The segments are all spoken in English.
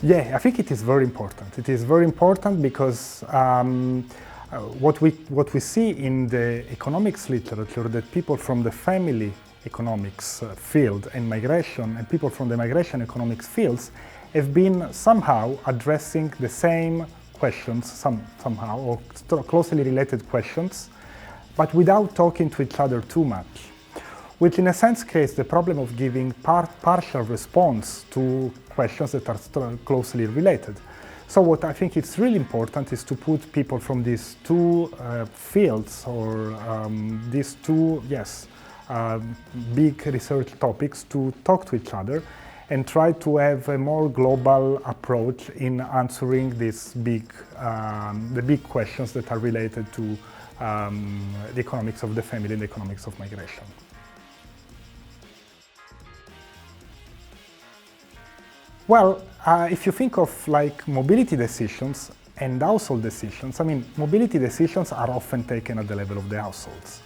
Yeah, I think it is very important. It is very important because what we see in the economics literature, that people from the family economics field and migration, and people from the migration economics fields have been somehow addressing the same questions, somehow, or closely related questions, but without talking to each other too much, which in a sense creates the problem of giving partial response to questions that are closely related. So what I think it's really important is to put people from these two fields, or these two, big research topics, to talk to each other and try to have a more global approach in answering these the big questions that are related to the economics of the family and the economics of migration. Well, if you think of like mobility decisions and household decisions, I mean, mobility decisions are often taken at the level of the households.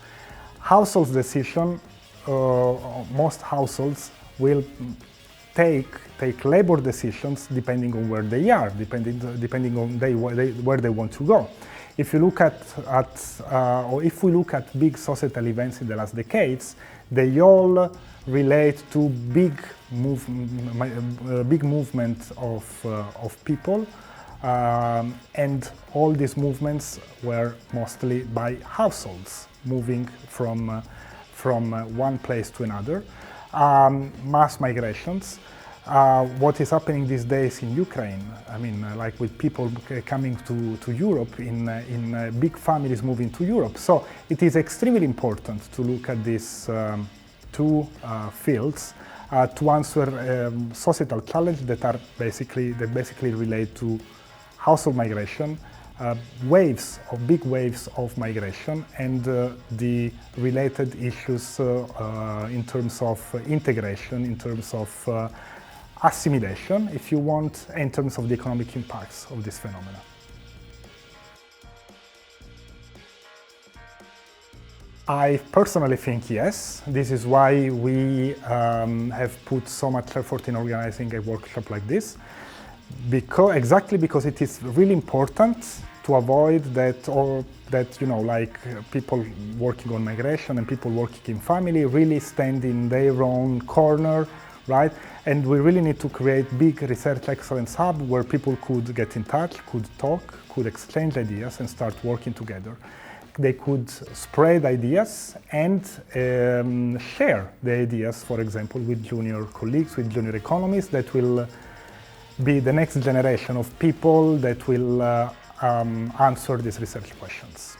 Households decision, most households will take labor decisions depending on where they are, depending on where they want to go. If you look or if we look at big societal events in the last decades, they all relate to big movement of people, and all these movements were mostly by households moving from one place to another. Mass migrations. What is happening these days in Ukraine, I mean, like with people coming to Europe, in big families moving to Europe. So it is extremely important to look at these two fields to answer societal challenges that basically relate to household migration, big waves of migration, and the related issues in terms of integration, in terms of assimilation, if you want, in terms of the economic impacts of this phenomena. I personally think yes. This is why we have put so much effort in organizing a workshop like this, exactly because it is really important to avoid that, or that, you know, like people working on migration and people working in family really stand in their own corner, right? And we really need to create big research excellence hub where people could get in touch, could talk, could exchange ideas and start working together. They could spread ideas and share the ideas, for example, with junior colleagues, with junior economists that will be the next generation of people that will answer these research questions.